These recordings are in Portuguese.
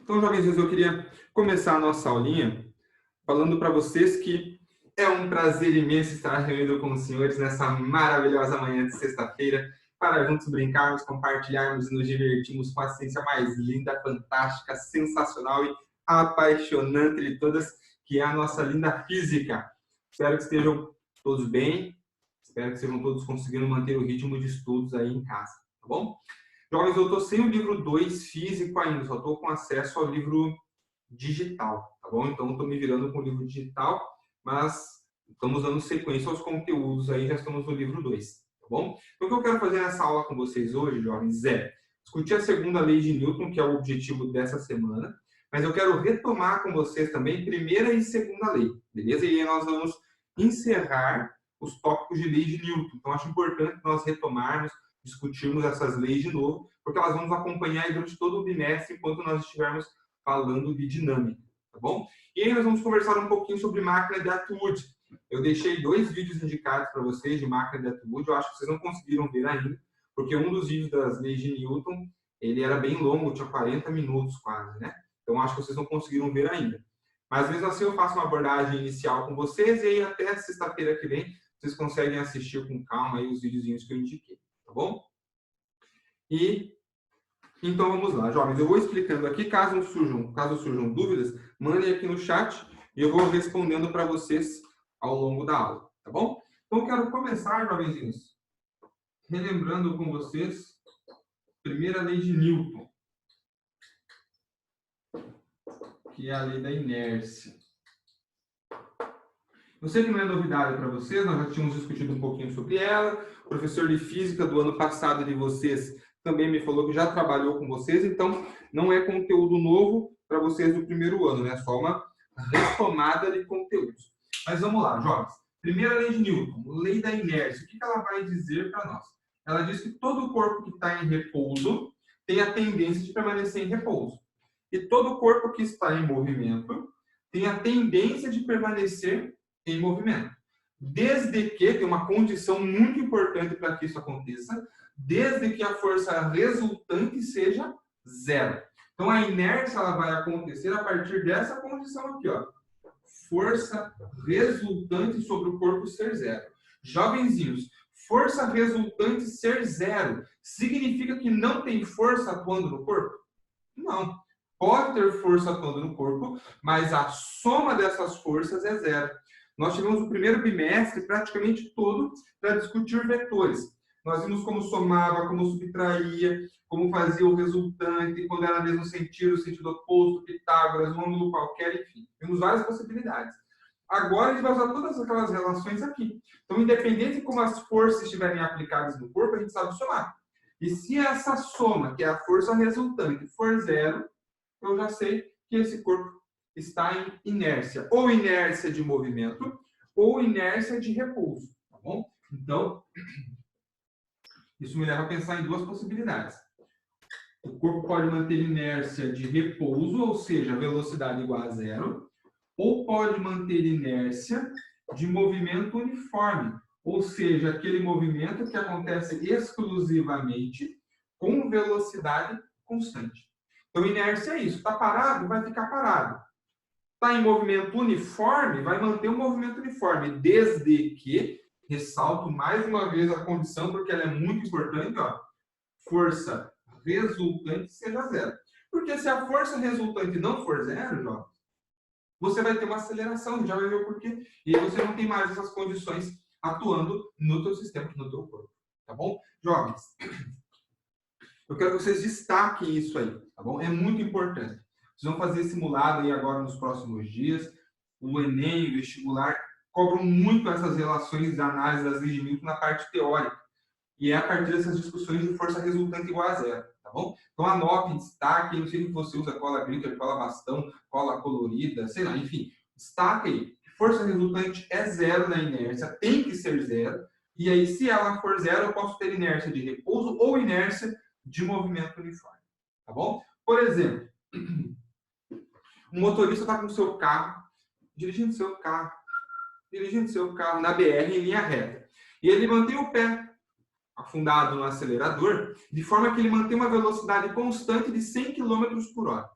Então, jovens, eu queria começar a nossa aulinha falando para vocês que é um prazer imenso estar reunido com os senhores nessa maravilhosa manhã de sexta-feira para juntos brincarmos, compartilharmos e nos divertirmos com a ciência mais linda, fantástica, sensacional e apaixonante de todas, que é a nossa linda física. Espero que estejam todos bem, espero que estejam todos conseguindo manter o ritmo de estudos aí em casa, tá bom? Jovens, eu estou sem o livro 2 físico ainda, só estou com acesso ao livro digital, tá bom? Então, estou me virando com o livro digital, mas estamos dando sequência aos conteúdos aí, já estamos no livro 2, tá bom? Então, o que eu quero fazer nessa aula com vocês hoje, jovens, é discutir a segunda lei de Newton, que é o objetivo dessa semana, mas eu quero retomar com vocês também primeira e segunda lei, beleza? E aí nós vamos encerrar os tópicos de lei de Newton. Então, acho importante nós retomarmos, discutirmos essas leis de novo, porque elas vão nos acompanhar durante todo o bimestre enquanto nós estivermos falando de dinâmica, tá bom? E aí nós vamos conversar um pouquinho sobre máquina de Atwood. Eu deixei 2 vídeos indicados para vocês de máquina de Atwood, eu acho que vocês não conseguiram ver ainda, porque um dos vídeos das leis de Newton, ele era bem longo, tinha 40 minutos quase, né? Então acho que vocês não conseguiram ver ainda. Mas mesmo assim eu faço uma abordagem inicial com vocês e aí até sexta-feira que vem vocês conseguem assistir com calma aí os videozinhos que eu indiquei. Tá bom? E então vamos lá, jovens. Eu vou explicando aqui, caso surjam dúvidas, mandem aqui no chat e eu vou respondendo para vocês ao longo da aula, tá bom? Então eu quero começar, jovenzinhos, relembrando com vocês a primeira lei de Newton, que é a lei da inércia. Eu sei que não é novidade para vocês, nós já tínhamos discutido um pouquinho sobre ela. O professor de física do ano passado de vocês também me falou que já trabalhou com vocês, então não é conteúdo novo para vocês do primeiro ano, né? Só uma retomada de conteúdos. Mas vamos lá, jovens. Primeira lei de Newton, lei da inércia. O que ela vai dizer para nós? Ela diz que todo corpo que está em repouso tem a tendência de permanecer em repouso. E todo corpo que está em movimento tem a tendência de permanecer em movimento. Desde que, tem uma condição muito importante para que isso aconteça, desde que a força resultante seja zero. Então, a inércia ela vai acontecer a partir dessa condição aqui, ó. Força resultante sobre o corpo ser zero. Jovenzinhos, força resultante ser zero significa que não tem força atuando no corpo? Não. Pode ter força atuando no corpo, mas a soma dessas forças é zero. Nós tivemos o primeiro bimestre praticamente todo para discutir vetores. Nós vimos como somava, como subtraía, como fazia o resultante, quando era mesmo sentido, sentido oposto, Pitágoras, um ângulo qualquer, enfim. Vimos várias possibilidades. Agora a gente vai usar todas aquelas relações aqui. Então, independente de como as forças estiverem aplicadas no corpo, a gente sabe somar. E se essa soma, que é a força resultante, for zero, eu já sei que esse corpo está em inércia. Ou inércia de movimento, ou inércia de repouso. Tá bom? Então, isso me leva a pensar em 2 possibilidades. O corpo pode manter inércia de repouso, ou seja, velocidade igual a zero, ou pode manter inércia de movimento uniforme, ou seja, aquele movimento que acontece exclusivamente com velocidade constante. Então, inércia é isso. Está parado, vai ficar parado. Está em movimento uniforme, vai manter o movimento uniforme, desde que, ressalto mais uma vez a condição, porque ela é muito importante, ó, força resultante seja zero. Porque se a força resultante não for zero, ó, você vai ter uma aceleração, já vai ver o porquê. E aí você não tem mais essas condições atuando no teu sistema, no teu corpo. Tá bom? Jovens, eu quero que vocês destaquem isso aí, tá bom? É muito importante. Vocês vão fazer simulado aí agora nos próximos dias. O Enem, o vestibular, cobram muito essas relações de análise das leis de Newton na parte teórica. E é a partir dessas discussões de força resultante igual a zero, tá bom? Então anotem, destaquem, não sei se você usa cola glitter, cola bastão, cola colorida, sei lá, enfim. Destaque aí. Força resultante é zero na inércia, tem que ser zero. E aí, se ela for zero, eu posso ter inércia de repouso ou inércia de movimento uniforme, tá bom? Por exemplo, um motorista está com o seu carro, dirigindo seu carro na BR em linha reta. E ele mantém o pé afundado no acelerador, de forma que ele mantém uma velocidade constante de 100 km por hora.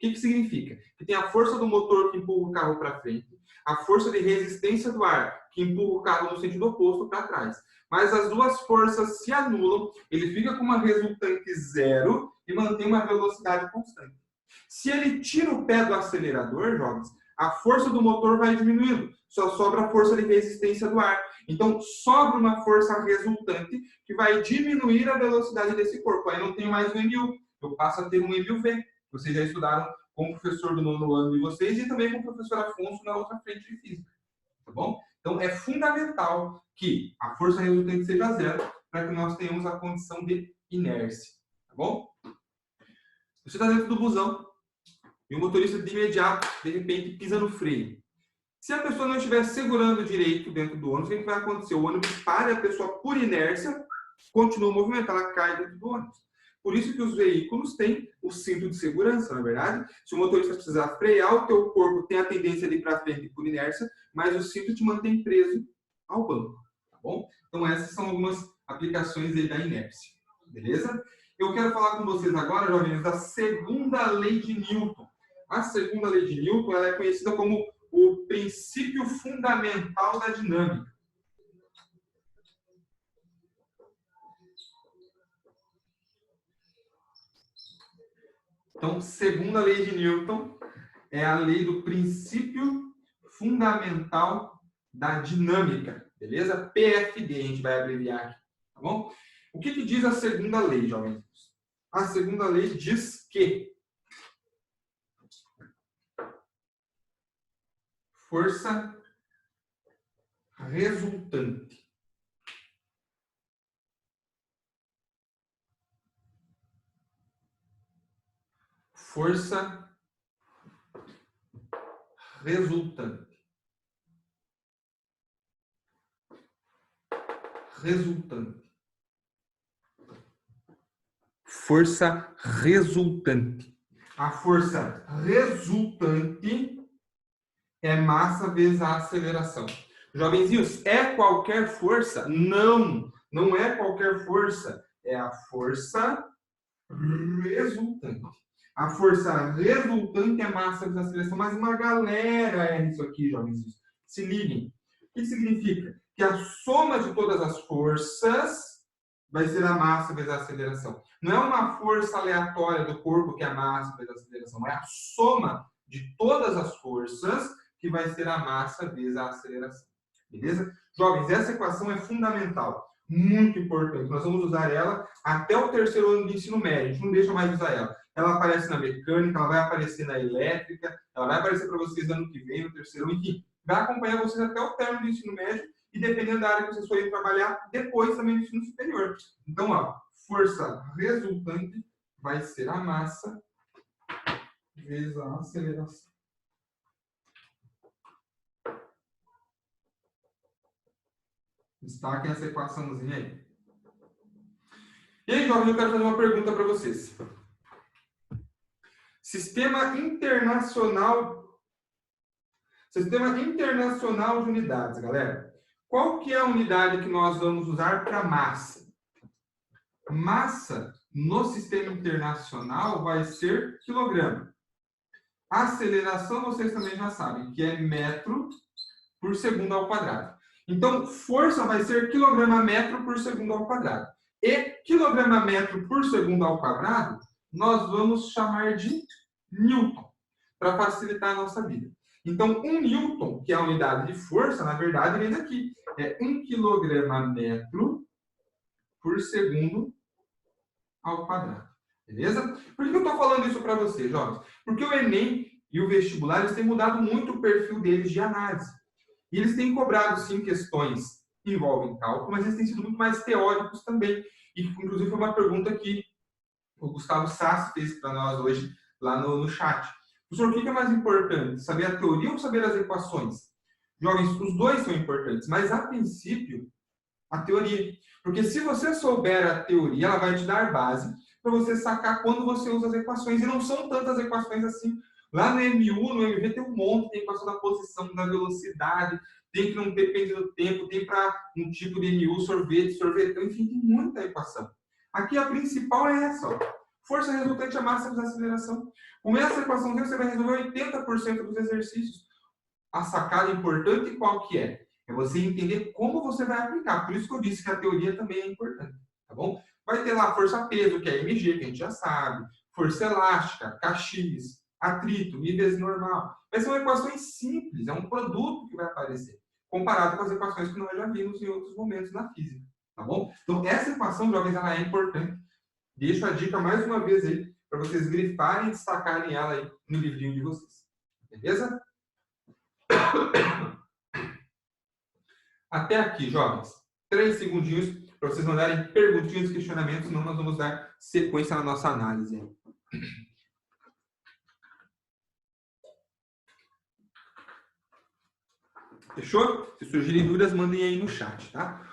que significa? Que tem a força do motor que empurra o carro para frente, a força de resistência do ar que empurra o carro no sentido oposto para trás. Mas as duas forças se anulam, ele fica com uma resultante zero e mantém uma velocidade constante. Se ele tira o pé do acelerador, jovens, a força do motor vai diminuindo, só sobra a força de resistência do ar. Então, sobra uma força resultante que vai diminuir a velocidade desse corpo. Aí não tenho mais um MU, eu passo a ter um MUV. Vocês já estudaram com o professor do nono ano de vocês e também com o professor Afonso na outra frente de física. Tá bom? Então, é fundamental que a força resultante seja zero para que nós tenhamos a condição de inércia. Tá bom? Você está dentro do busão e o motorista de imediato, de repente, pisa no freio. Se a pessoa não estiver segurando direito dentro do ônibus, o que vai acontecer? O ônibus para e a pessoa, por inércia, continua o movimento, ela cai dentro do ônibus. Por isso que os veículos têm o cinto de segurança, na verdade. Se o motorista precisar frear, o teu corpo tem a tendência de ir para frente por inércia, mas o cinto te mantém preso ao banco, tá bom? Então essas são algumas aplicações aí da inércia, beleza? Eu quero falar com vocês agora, jovens, da segunda lei de Newton. A segunda lei de Newton, ela é conhecida como o princípio fundamental da dinâmica. Então, segunda lei de Newton é a lei do princípio fundamental da dinâmica, beleza? PFD, a gente vai abreviar aqui, tá bom? O que diz a segunda lei, jovens? A segunda lei diz que força resultante força resultante. A força resultante é massa vezes a aceleração. Jovenzinhos, é qualquer força? Não, não é qualquer força. É a força resultante. A força resultante é massa vezes a aceleração. Mas uma galera é isso aqui, jovenzinhos. Se liguem. O que significa? Que a soma de todas as forças vai ser a massa vezes a aceleração. Não é uma força aleatória do corpo que é a massa vezes a aceleração. É a soma de todas as forças que vai ser a massa vezes a aceleração. Beleza? Jovens, essa equação é fundamental. Muito importante. Nós vamos usar ela até o terceiro ano de ensino médio. A gente não deixa mais de usar ela. Ela aparece na mecânica, ela vai aparecer na elétrica, ela vai aparecer para vocês ano que vem, no terceiro ano, enfim. Vai acompanhar vocês até o término do ensino médio e dependendo da área que vocês forem trabalhar, depois também no ensino superior. Então, ó, força resultante vai ser a massa vezes a aceleração. Destaquem essa equaçãozinha aí. E aí, jovens, eu quero fazer uma pergunta para vocês. Sistema internacional de unidades, galera. Qual que é a unidade que nós vamos usar para massa? Massa no sistema internacional vai ser quilograma. Aceleração, vocês também já sabem, que é metro por segundo ao quadrado. Então, força vai ser quilograma metro por segundo ao quadrado. E quilograma metro por segundo ao quadrado, nós vamos chamar de Newton, para facilitar a nossa vida. Então, 1 Newton, que é a unidade de força, na verdade, vem daqui. É 1 quilograma metro por segundo ao quadrado. Beleza? Por que eu estou falando isso para vocês, jovens? Porque o Enem e o vestibular eles têm mudado muito o perfil deles de análise. E eles têm cobrado, sim, questões que envolvem cálculo, mas eles têm sido muito mais teóricos também. E, inclusive, foi uma pergunta que o Gustavo Sassi fez para nós hoje, lá no chat. Professor, o que é mais importante? Saber a teoria ou saber as equações? Jovens, os dois são importantes, mas, a princípio, a teoria. Porque se você souber a teoria, ela vai te dar base para você sacar quando você usa as equações. E não são tantas equações assim. Lá no MU, no MV, tem um monte, tem equação da posição, da velocidade, tem que não depende do tempo, tem para um tipo de MU, sorvete, sorvetão, enfim, tem muita equação. Aqui a principal é essa, ó. Força resultante é massa vezes aceleração. Com essa equação você vai resolver 80% dos exercícios. A sacada importante qual que é? É você entender como você vai aplicar. Por isso que eu disse que a teoria também é importante, tá bom? Vai ter lá força-peso, que é mg, que a gente já sabe. Força elástica, kx, atrito, níveis normal. Mas são equações simples, é um produto que vai aparecer, comparado com as equações que nós já vimos em outros momentos na física, tá bom? Então, essa equação, jovens, ela é importante. Deixo a dica mais uma vez aí, para vocês grifarem e destacarem ela aí no livrinho de vocês. Beleza? Até aqui, jovens. 3 segundinhos para vocês mandarem perguntinhas e questionamentos, senão nós vamos dar sequência na nossa análise. Fechou? Se surgirem dúvidas, mandem aí no chat, tá?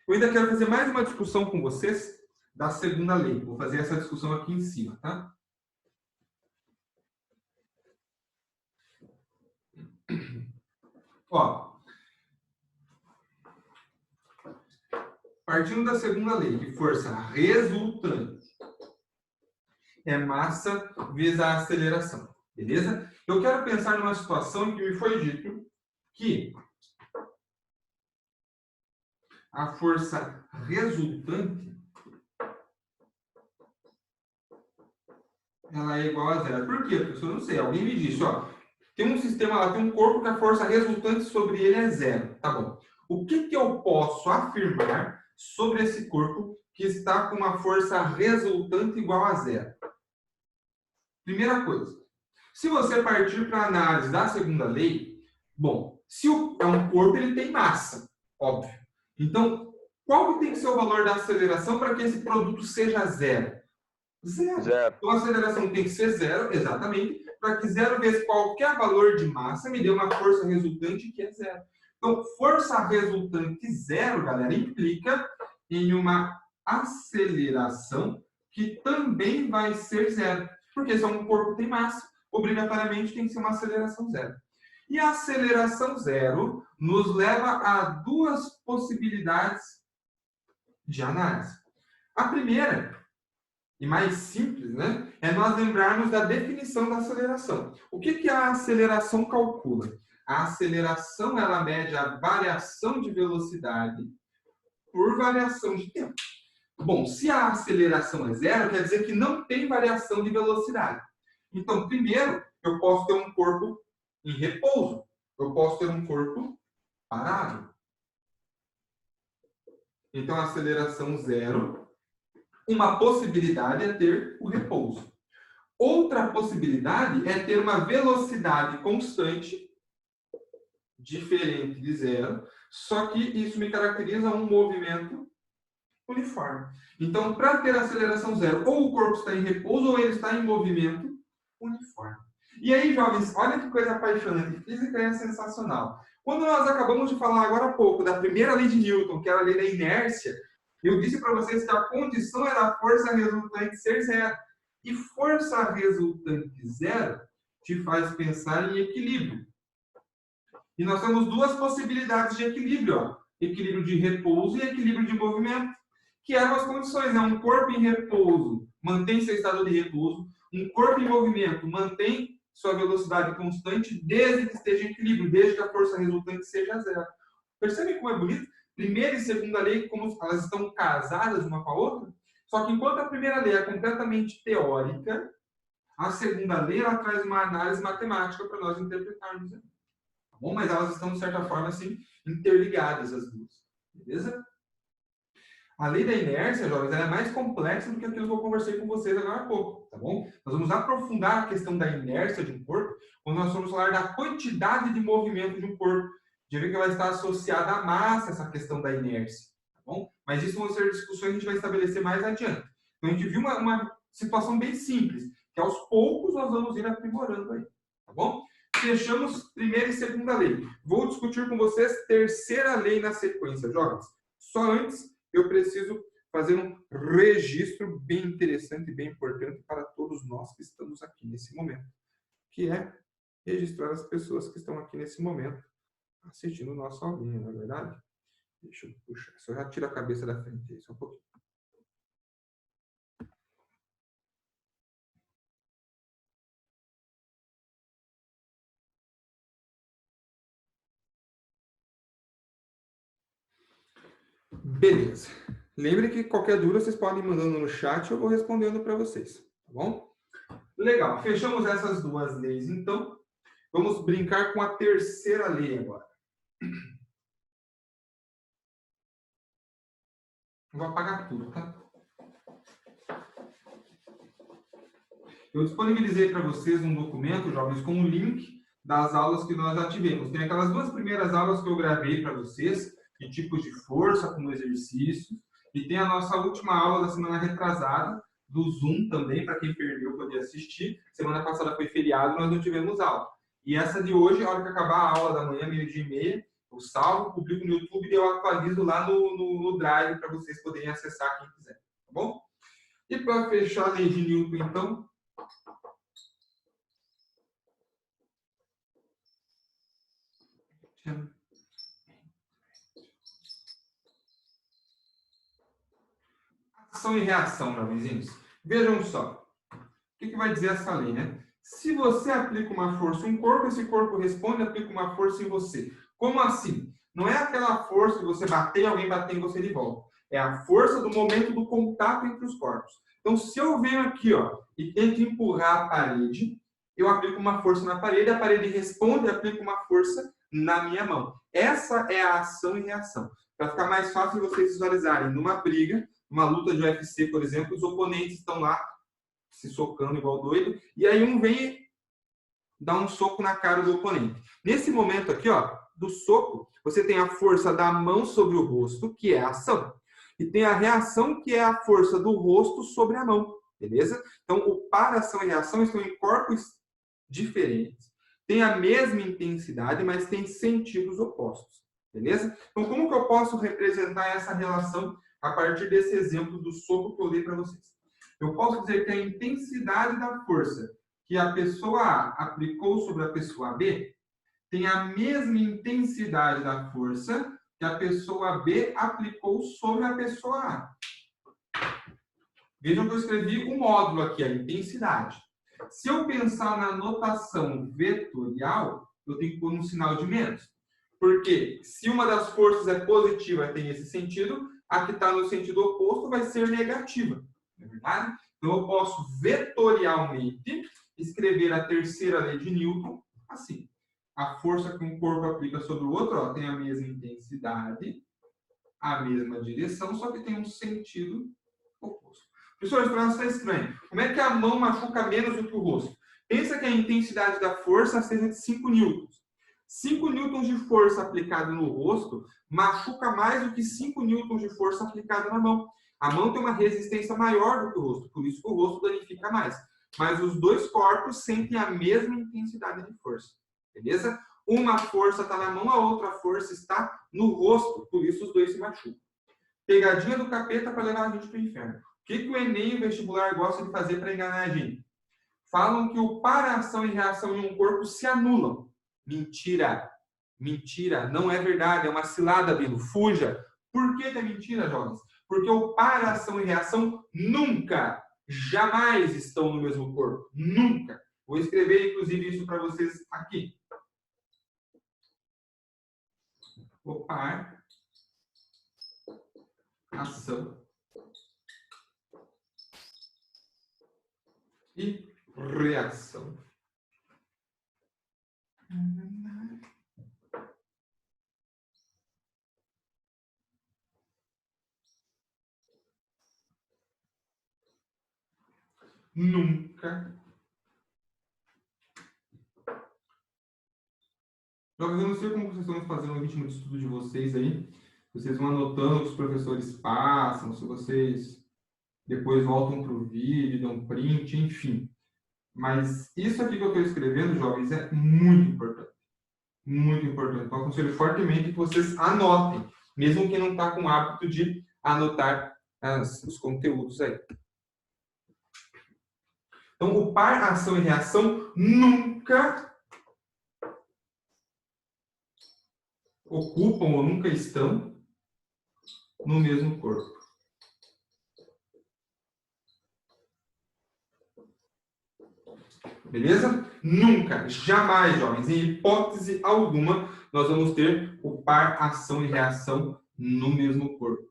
Eu ainda quero fazer mais uma discussão com vocês da segunda lei. Vou fazer essa discussão aqui em cima, tá? Ó, partindo da segunda lei, que força resultante é massa vezes a aceleração, beleza? Eu quero pensar numa situação em que me foi dito que a força resultante ela é igual a zero. Por quê? Porque eu não sei. Alguém me disse, ó, tem um sistema lá, tem um corpo que a força resultante sobre ele é zero. Tá bom. O que eu posso afirmar sobre esse corpo que está com uma força resultante igual a zero? Primeira coisa, se você partir para a análise da segunda lei, bom, se é um corpo, ele tem massa, óbvio. Então, qual que tem que ser o valor da aceleração para que esse produto seja zero? Zero. Então, a aceleração tem que ser zero, exatamente, para que zero vezes qualquer valor de massa me dê uma força resultante que é zero. Então, força resultante zero, galera, implica em uma aceleração que também vai ser zero. Porque se um corpo tem massa, obrigatoriamente tem que ser uma aceleração zero. E a aceleração zero nos leva a duas possibilidades de análise. A primeira, e mais simples, né, é nós lembrarmos da definição da aceleração. O que a aceleração calcula? A aceleração ela mede a variação de velocidade por variação de tempo. Bom, se a aceleração é zero, quer dizer que não tem variação de velocidade. Então, primeiro, eu posso ter um corpo em repouso. Eu posso ter um corpo parado. Então, a aceleração zero, uma possibilidade é ter o repouso. Outra possibilidade é ter uma velocidade constante, diferente de zero, só que isso me caracteriza um movimento uniforme. Então, para ter aceleração zero, ou o corpo está em repouso ou ele está em movimento uniforme. E aí, jovens, olha que coisa apaixonante. Física é sensacional. Quando nós acabamos de falar agora há pouco da primeira lei de Newton, que era a lei da inércia, eu disse para vocês que a condição era a força resultante ser zero. E força resultante zero te faz pensar em equilíbrio. E nós temos duas possibilidades de equilíbrio, ó. Equilíbrio de repouso e equilíbrio de movimento, que eram as condições, né? Um corpo em repouso mantém seu estado de repouso, um corpo em movimento mantém sua velocidade constante desde que esteja em equilíbrio, desde que a força resultante seja zero. Percebe como é bonito? Primeira e segunda lei, como elas estão casadas uma com a outra? Só que enquanto a primeira lei é completamente teórica, a segunda lei ela traz uma análise matemática para nós interpretarmos. Tá bom? Mas elas estão, de certa forma, assim, interligadas as duas. Beleza? A lei da inércia, jovens, ela é mais complexa do que aquilo que eu conversei com vocês agora há pouco, tá bom? Nós vamos aprofundar a questão da inércia de um corpo quando nós formos falar da quantidade de movimento de um corpo. Já viu que vai estar associada à massa essa questão da inércia, tá bom? Mas isso vão ser discussões que a gente vai estabelecer mais adiante. Então, a gente viu uma situação bem simples, que aos poucos nós vamos ir aprimorando aí, tá bom? Fechamos primeira e segunda lei. Vou discutir com vocês terceira lei na sequência, jovens. Só antes, eu preciso fazer um registro bem interessante e bem importante para todos nós que estamos aqui nesse momento, que é registrar as pessoas que estão aqui nesse momento assistindo o nosso aulinho, não é verdade? Deixa eu puxar, só já tira a cabeça da frente aí, só um pouquinho. Beleza. Lembre que qualquer dúvida vocês podem ir mandando no chat, eu vou respondendo para vocês, tá bom? Legal, fechamos essas duas leis, então. Vamos brincar com a terceira lei agora. Vou apagar tudo, tá? Eu disponibilizei para vocês um documento, jovens, com um link das aulas que nós já tivemos. Tem aquelas duas primeiras aulas que eu gravei para vocês, de tipos de força, como exercícios, e tem a nossa última aula da semana retrasada, do Zoom também, para quem perdeu poder assistir. Semana passada foi feriado, nós não tivemos aula. E essa de hoje, a hora que acabar a aula da manhã, 12h30, eu salvo, publico no YouTube e eu atualizo lá no Drive para vocês poderem acessar quem quiser, tá bom? E para fechar a lei de Newton, então, ação e reação, jovenzinhos. Vejam só. O que vai dizer essa lei, né? Se você aplica uma força em um corpo, esse corpo responde e aplica uma força em você. Como assim? Não é aquela força de você bater e alguém bater em você de volta. É a força do momento do contato entre os corpos. Então, se eu venho aqui, ó, e tento empurrar a parede, eu aplico uma força na parede, a parede responde e aplica uma força na minha mão. Essa é a ação e reação. Para ficar mais fácil de vocês visualizarem, numa briga, numa luta de UFC, por exemplo, os oponentes estão lá se socando igual doido, e aí um vem dar um soco na cara do oponente. Nesse momento aqui, ó, do soco, você tem a força da mão sobre o rosto, que é a ação, e tem a reação, que é a força do rosto sobre a mão, beleza? Então, o par, ação e reação estão em corpos diferentes, tem a mesma intensidade, mas tem sentidos opostos, beleza? Então, como que eu posso representar essa relação a partir desse exemplo do soco que eu dei para vocês? Eu posso dizer que a intensidade da força que a pessoa A aplicou sobre a pessoa B tem a mesma intensidade da força que a pessoa B aplicou sobre a pessoa A. Vejam que eu escrevi um módulo aqui, a intensidade. Se eu pensar na notação vetorial, eu tenho que pôr um sinal de menos. Porque se uma das forças é positiva, tem esse sentido, a que está no sentido oposto vai ser negativa. Não é verdade? Então, eu posso vetorialmente escrever a terceira lei de Newton assim. A força que um corpo aplica sobre o outro, ó, tem a mesma intensidade, a mesma direção, só que tem um sentido oposto. Professor, isso está estranho. Como é que a mão machuca menos do que o rosto? Pensa que a intensidade da força seja de 5 newtons. 5 newtons de força aplicada no rosto machuca mais do que 5 newtons de força aplicada na mão. A mão tem uma resistência maior do que o rosto, por isso que o rosto danifica mais. Mas os dois corpos sentem a mesma intensidade de força. Beleza? Uma força está na mão, a outra força está no rosto, por isso os dois se machucam. Pegadinha do capeta para levar a gente para o inferno. O que o Enem e o vestibular gostam de fazer para enganar a gente? Falam que o par, ação e reação em um corpo se anulam. Mentira. Mentira. Não é verdade. É uma cilada, Bilo. Fuja. Por que é mentira, jovens? Porque o par, ação e reação nunca, jamais estão no mesmo corpo. Nunca. Vou escrever, inclusive, isso para vocês aqui. O par, ação e reação. Nunca. Eu não sei como vocês estão fazendo o ritmo de estudo de vocês aí. Vocês vão anotando o que os professores passam, se vocês depois voltam para o vídeo, dão print, enfim. Mas isso aqui que eu estou escrevendo, jovens, é muito importante. Muito importante. Então, eu aconselho fortemente que vocês anotem, mesmo quem não está com o hábito de anotar os conteúdos aí. Então, o par, ação e reação nunca ocupam ou nunca estão no mesmo corpo. Beleza? Nunca, jamais, jovens, em hipótese alguma, nós vamos ter o par, ação e reação no mesmo corpo.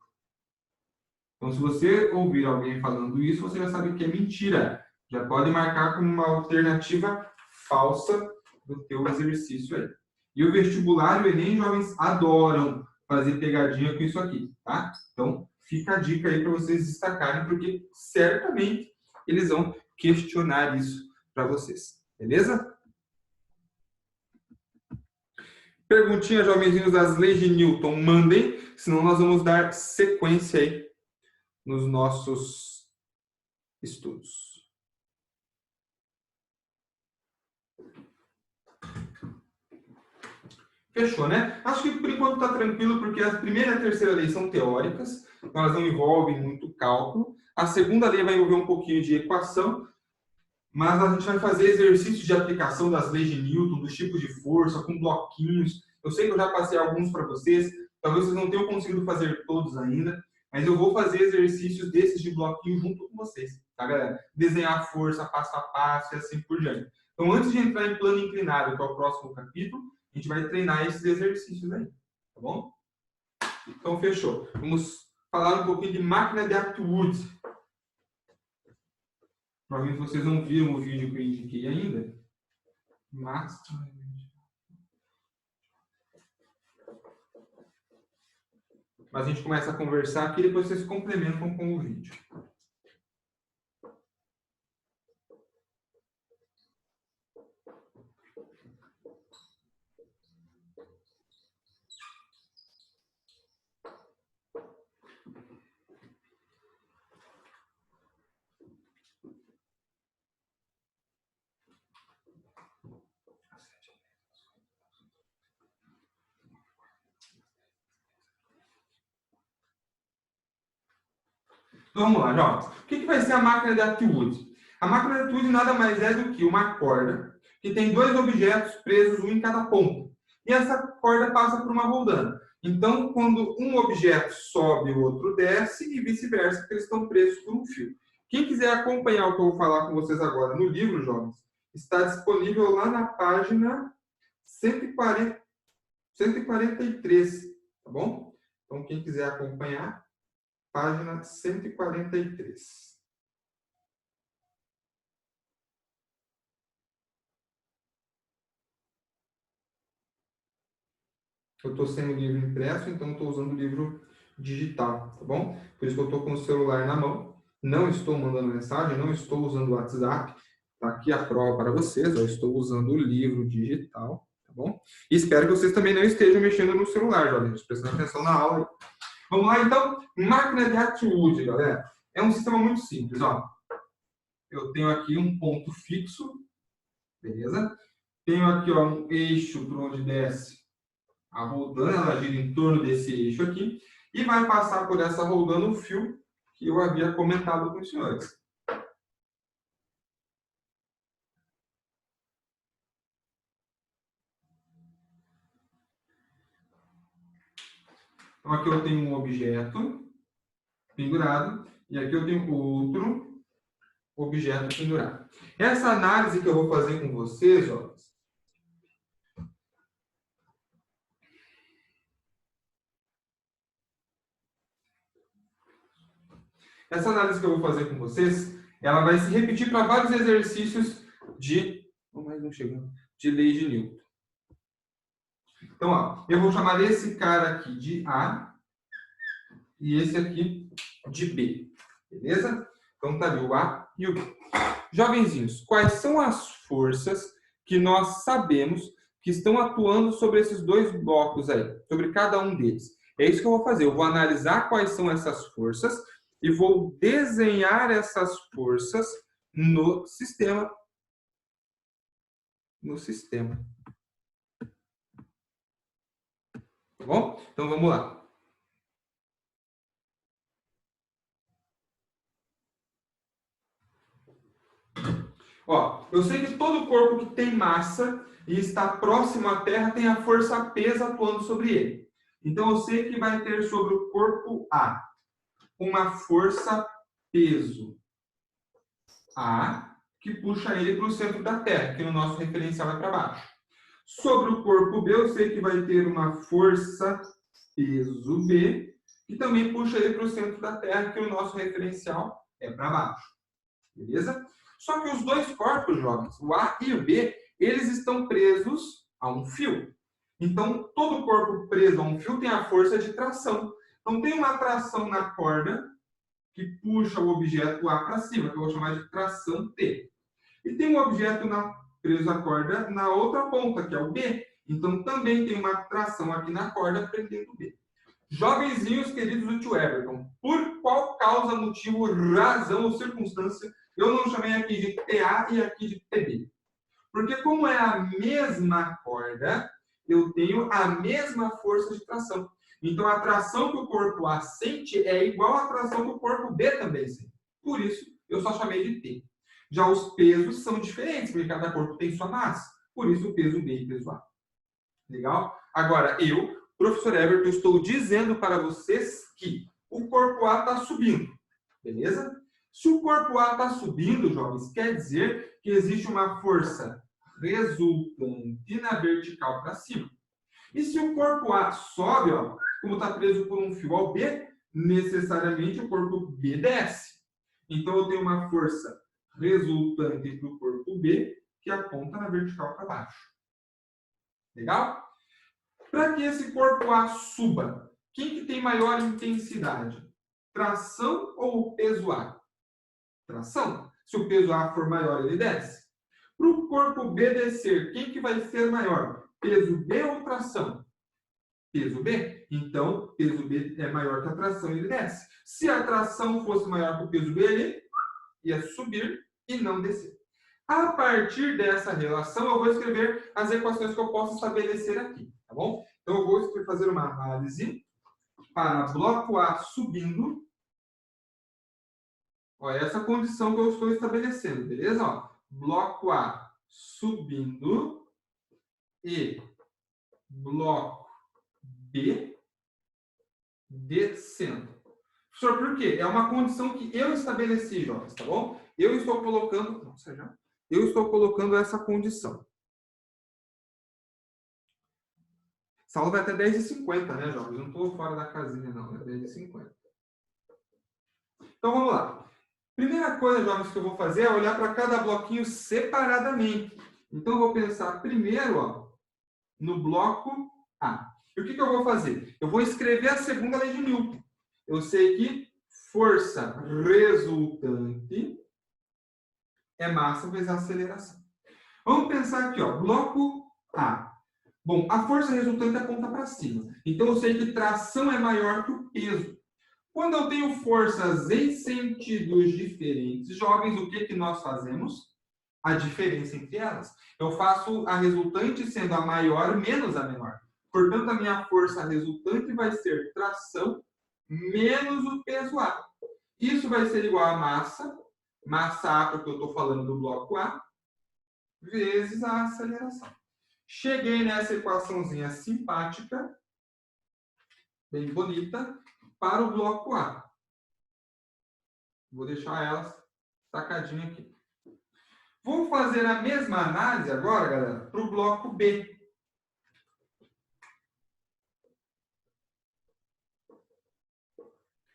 Então, se você ouvir alguém falando isso, você já sabe que é mentira. Já pode marcar como uma alternativa falsa do teu exercício aí. E o vestibular e o Enem, jovens, adoram fazer pegadinha com isso aqui, tá? Então, fica a dica aí para vocês destacarem, porque certamente eles vão questionar isso para vocês. Beleza? Perguntinha, jovenzinhos, das leis de Newton, mandem, senão nós vamos dar sequência aí nos nossos estudos. Fechou, né? Acho que por enquanto está tranquilo, porque a primeira e a terceira lei são teóricas, então elas não envolvem muito cálculo. A segunda lei vai envolver um pouquinho de equação, mas a gente vai fazer exercícios de aplicação das leis de Newton, dos tipos de força, com bloquinhos. Eu sei que eu já passei alguns para vocês, talvez vocês não tenham conseguido fazer todos ainda, mas eu vou fazer exercícios desses de bloquinho junto com vocês, tá, galera? Desenhar a força passo a passo e assim por diante. Então, antes de entrar em plano inclinado, que é o próximo capítulo, a gente vai treinar esses exercícios aí, tá bom? Então, fechou. Vamos falar um pouquinho de máquina de Atwood. Provavelmente vocês não viram o vídeo que eu indiquei ainda. Mas a gente começa a conversar aqui e depois vocês complementam com o vídeo. Então, vamos lá, jovens. O que vai ser a máquina de Atwood? A máquina de Atwood nada mais é do que uma corda que tem dois objetos presos, um em cada ponta. E essa corda passa por uma roldana. Então, quando um objeto sobe, o outro desce e vice-versa, porque eles estão presos por um fio. Quem quiser acompanhar o que eu vou falar com vocês agora no livro, jovens, está disponível lá na página 143, tá bom? Então, quem quiser acompanhar, página 143. Eu estou sem o livro impresso, então estou usando o livro digital, tá bom? Por isso que eu estou com o celular na mão. Não estou mandando mensagem, não estou usando o WhatsApp. Está aqui a prova para vocês. Eu estou usando o livro digital, tá bom? E espero que vocês também não estejam mexendo no celular, jovens, prestando atenção na aula. Vamos lá, então. Máquina de Atwood, galera. É um sistema muito simples, ó. Eu tenho aqui um ponto fixo, beleza? Tenho aqui, ó, um eixo por onde desce a roldana, ela gira em torno desse eixo aqui e vai passar por essa roldana o fio que eu havia comentado com os senhores. Então, aqui eu tenho um objeto pendurado e aqui eu tenho outro objeto pendurado. Essa análise que eu vou fazer com vocês, ó, essa análise que eu vou fazer com vocês, ela vai se repetir para vários exercícios de lei de Newton. Então, ó, eu vou chamar esse cara aqui de A e esse aqui de B. Beleza? Então, tá ali o A e o B. Jovenzinhos, quais são as forças que nós sabemos que estão atuando sobre esses dois blocos aí, sobre cada um deles? É isso que eu vou fazer. Eu vou analisar quais são essas forças e vou desenhar essas forças no sistema. Tá bom? Então, vamos lá. Ó, eu sei que todo corpo que tem massa e está próximo à Terra tem a força peso atuando sobre ele. Então, eu sei que vai ter sobre o corpo A uma força peso A que puxa ele para o centro da Terra, que no nosso referencial é para baixo. Sobre o corpo B, eu sei que vai ter uma força peso B e também puxa ele para o centro da Terra, que o nosso referencial é para baixo. Beleza? Só que os dois corpos, jovens, o A e o B, eles estão presos a um fio. Então, todo corpo preso a um fio tem a força de tração. Então, tem uma tração na corda que puxa o objeto A para cima, que eu vou chamar de tração T. E tem um objeto preso à corda na outra ponta, que é o B. Então, também tem uma tração aqui na corda prendendo o B. Jovenzinhos queridos do tio Everton, por qual causa, motivo, razão ou circunstância eu não chamei aqui de TA e aqui de TB? Porque como é a mesma corda, eu tenho a mesma força de tração. Então, a tração que o corpo A sente é igual à tração que o corpo B também sente. Por isso, eu só chamei de T. Já os pesos são diferentes, porque cada corpo tem sua massa. Por isso, o peso B e o peso A. Legal? Agora, eu, professor Everton, estou dizendo para vocês que o corpo A está subindo. Beleza? Se o corpo A está subindo, jovens, quer dizer que existe uma força resultante na vertical para cima. E se o corpo A sobe, ó, como está preso por um fio ao B, necessariamente o corpo B desce. Então, eu tenho uma força resultante do corpo B que aponta na vertical para baixo. Legal? Para que esse corpo A suba, quem que tem maior intensidade? Tração ou o peso A? Tração. Se o peso A for maior, ele desce. Para o corpo B descer, quem que vai ser maior? Peso B ou tração? Peso B. Então, peso B é maior que a tração, ele desce. Se a tração fosse maior que o peso B, ele ia subir e não descer. A partir dessa relação, eu vou escrever as equações que eu posso estabelecer aqui, tá bom? Então, eu vou fazer uma análise para bloco A subindo. Ó, essa condição que eu estou estabelecendo, beleza? Ó, bloco A subindo e bloco B descendo. Professor, por quê? É uma condição que eu estabeleci, jovens, tá bom? Eu estou colocando... Nossa, já? Eu estou colocando essa condição. Essa aula vai até 10h50, né, jovens? Não estou fora da casinha, não. É 10h50. Então, vamos lá. Primeira coisa, jovens, que eu vou fazer é olhar para cada bloquinho separadamente. Então, eu vou pensar primeiro, ó, no bloco A. E o que eu vou fazer? Eu vou escrever a segunda lei de Newton. Eu sei que força resultante é massa vezes a aceleração. Vamos pensar aqui, ó, bloco A. Bom, a força resultante aponta para cima. Então, eu sei que tração é maior que o peso. Quando eu tenho forças em sentidos diferentes, jovens, o que nós fazemos? A diferença entre elas. Eu faço a resultante sendo a maior menos a menor. Portanto, a minha força resultante vai ser tração menos o peso A. Isso vai ser igual a massa A, porque eu estou falando do bloco A, vezes a aceleração. Cheguei nessa equaçãozinha simpática, bem bonita, para o bloco A. Vou deixar ela sacadinha aqui. Vou fazer a mesma análise agora, galera, para o bloco B.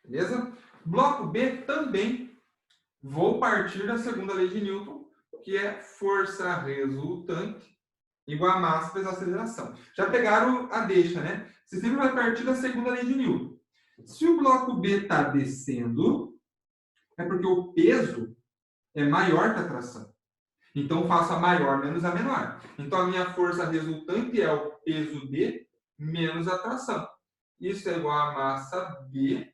Beleza? Bloco B também vou partir da segunda lei de Newton, que é força resultante igual a massa vezes a aceleração. Já pegaram a deixa, né? Você sempre vai partir da segunda lei de Newton. Se o bloco B está descendo, é porque o peso é maior que a tração. Então, faço a maior menos a menor. Então, a minha força resultante é o peso B menos a tração. Isso é igual a massa B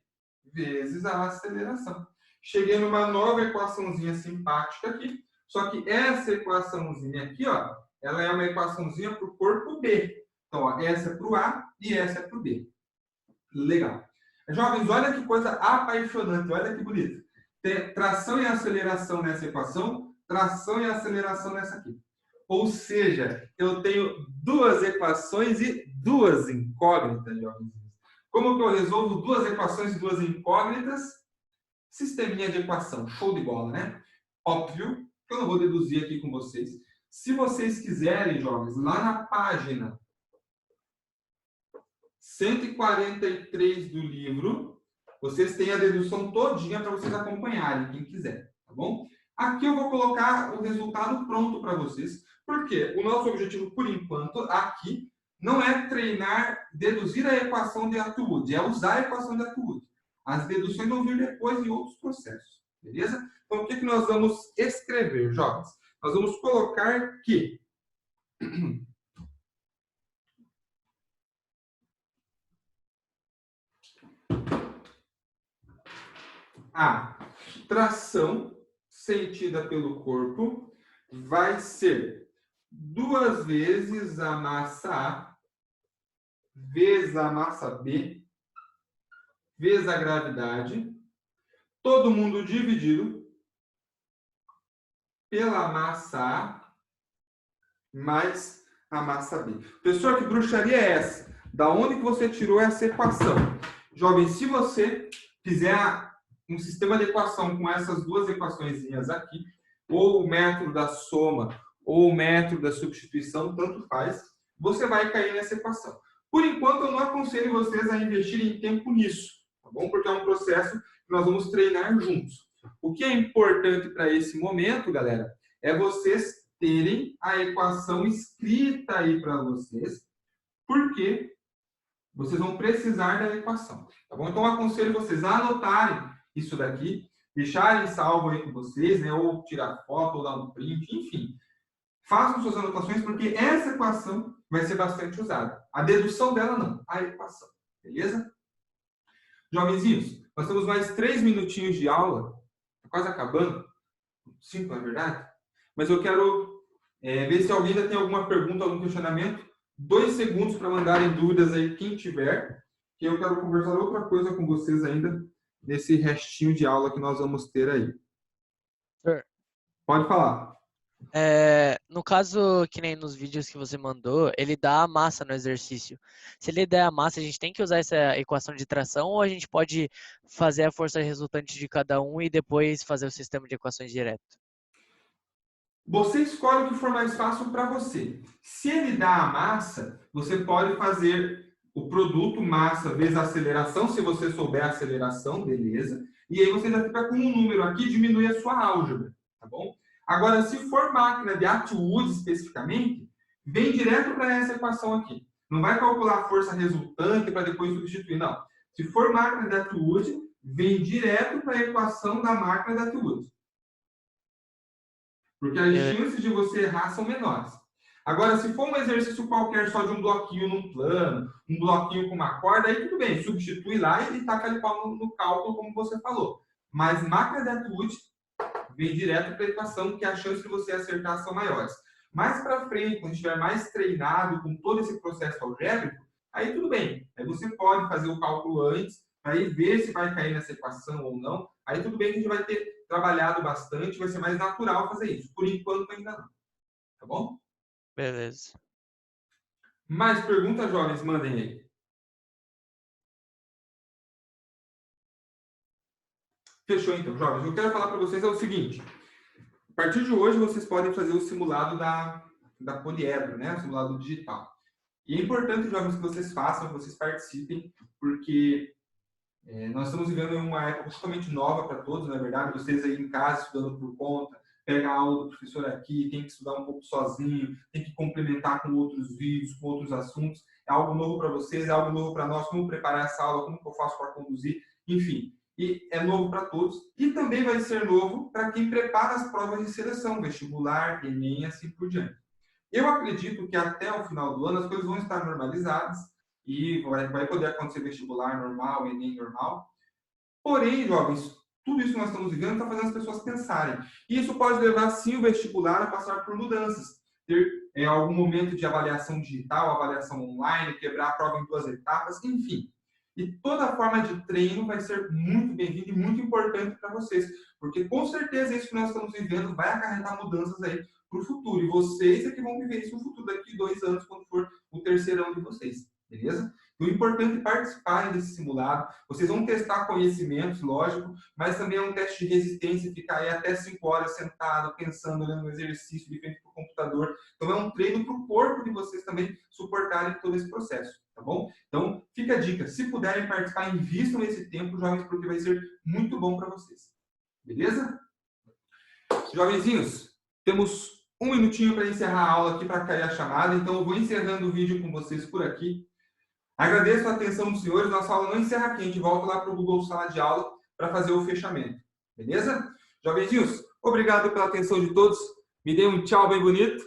vezes a aceleração. Cheguei numa nova equaçãozinha simpática aqui. Só que essa equaçãozinha aqui, ó, ela é uma equaçãozinha para o corpo B. Então, ó, essa é para o A e essa é para o B. Legal. Jovens, olha que coisa apaixonante. Olha que bonito. Tem tração e aceleração nessa equação, tração e aceleração nessa aqui. Ou seja, eu tenho duas equações e duas incógnitas, jovens. Como que eu resolvo duas equações e duas incógnitas? Sisteminha de equação. Show de bola, né? Óbvio que eu não vou deduzir aqui com vocês. Se vocês quiserem, jovens, lá na página 143 do livro. Vocês têm a dedução todinha para vocês acompanharem, quem quiser, tá bom? Aqui eu vou colocar o resultado pronto para vocês, porque o nosso objetivo, por enquanto, aqui, não é treinar, deduzir a equação de Atwood, é usar a equação de Atwood. As deduções vão vir depois em outros processos, beleza? Então, o que nós vamos escrever, jovens? Nós vamos colocar que a tração sentida pelo corpo vai ser 2 vezes a massa A vezes a massa B vezes a gravidade, todo mundo dividido pela massa A mais a massa B. Professor, que bruxaria é essa? Da onde que você tirou essa equação? Jovem, se você fizer um sistema de equação com essas duas equaçõezinhas aqui, ou o método da soma, ou o método da substituição, tanto faz, você vai cair nessa equação. Por enquanto, eu não aconselho vocês a investirem tempo nisso, tá bom? Porque é um processo que nós vamos treinar juntos. O que é importante para esse momento, galera, é vocês terem a equação escrita aí para vocês, porque vocês vão precisar da equação, tá bom? Então, eu aconselho vocês a anotarem isso daqui, deixarem salvo aí com vocês, né? Ou tirar foto, ou dar um print, enfim. Façam suas anotações, porque essa equação vai ser bastante usada. A dedução dela não, a equação, beleza? Jovenzinhos, nós temos mais 3 minutinhos de aula, tá quase acabando, 5 na verdade, mas eu quero ver se alguém ainda tem alguma pergunta, algum questionamento. 2 segundos para mandarem dúvidas aí, quem tiver, que eu quero conversar outra coisa com vocês ainda, nesse restinho de aula que nós vamos ter aí. Sir. Pode falar. No caso, que nem nos vídeos que você mandou, ele dá a massa no exercício. Se ele der a massa, a gente tem que usar essa equação de tração ou a gente pode fazer a força resultante de cada um e depois fazer o sistema de equações direto? Você escolhe o que for mais fácil para você. Se ele dá a massa, você pode fazer o produto massa vezes aceleração, se você souber a aceleração, beleza. E aí você já fica com um número aqui, diminui a sua álgebra, tá bom? Agora, se for máquina de Atwood especificamente, vem direto para essa equação aqui. Não vai calcular a força resultante para depois substituir, não. Se for máquina de Atwood, vem direto para a equação da máquina de Atwood. Porque as chances de você errar são menores. Agora, se for um exercício qualquer só de um bloquinho num plano, um bloquinho com uma corda, aí tudo bem, substitui lá e taca ali pau no cálculo, como você falou. Mas máquina de Atwood vem direto para a equação, que a chance de você acertar são maiores. Mais para frente, quando estiver mais treinado com todo esse processo algébrico, aí tudo bem. Aí você pode fazer o cálculo antes, aí ver se vai cair nessa equação ou não. Aí tudo bem que a gente vai ter trabalhado bastante, vai ser mais natural fazer isso. Por enquanto, ainda não. Tá bom? Beleza. Mais perguntas, jovens? Mandem aí. Fechou, então, jovens. O que eu quero falar para vocês é o seguinte. A partir de hoje, vocês podem fazer o simulado da poliedro, né? O simulado digital. E é importante, jovens, que vocês façam, que vocês participem, porque nós estamos vivendo uma época totalmente nova para todos, na verdade. Vocês aí em casa, estudando por conta, pega a aula do professor aqui, tem que estudar um pouco sozinho, tem que complementar com outros vídeos, com outros assuntos. É algo novo para vocês, é algo novo para nós. Como preparar essa aula, como que eu faço para conduzir, enfim. E é novo para todos. E também vai ser novo para quem prepara as provas de seleção, vestibular, Enem e assim por diante. Eu acredito que até o final do ano as coisas vão estar normalizadas e vai poder acontecer vestibular normal, Enem normal. Porém, jovens, tudo isso que nós estamos vivendo está fazendo as pessoas pensarem. E isso pode levar, sim, o vestibular a passar por mudanças. Ter algum momento de avaliação digital, avaliação online, quebrar a prova em 2 etapas, enfim. E toda forma de treino vai ser muito bem-vinda e muito importante para vocês. Porque, com certeza, isso que nós estamos vivendo vai acarretar mudanças aí para o futuro. E vocês é que vão viver isso no futuro, daqui 2 anos, quando for o terceirão de vocês. Beleza? Então, é importante participarem desse simulado. Vocês vão testar conhecimentos, lógico, mas também é um teste de resistência, ficar aí até 5 horas sentado, pensando, olhando o exercício de frente para o computador. Então, é um treino para o corpo de vocês também suportarem todo esse processo, tá bom? Então, fica a dica. Se puderem participar, invistam esse tempo, jovens, porque vai ser muito bom para vocês. Beleza? Jovenzinhos, temos um minutinho para encerrar a aula aqui, para cair a chamada. Então, eu vou encerrando o vídeo com vocês por aqui. Agradeço a atenção dos senhores. Nossa aula não encerra aqui. A gente volta lá para o Google Sala de Aula para fazer o fechamento. Beleza? Jovenzinhos, obrigado pela atenção de todos. Me dê um tchau bem bonito.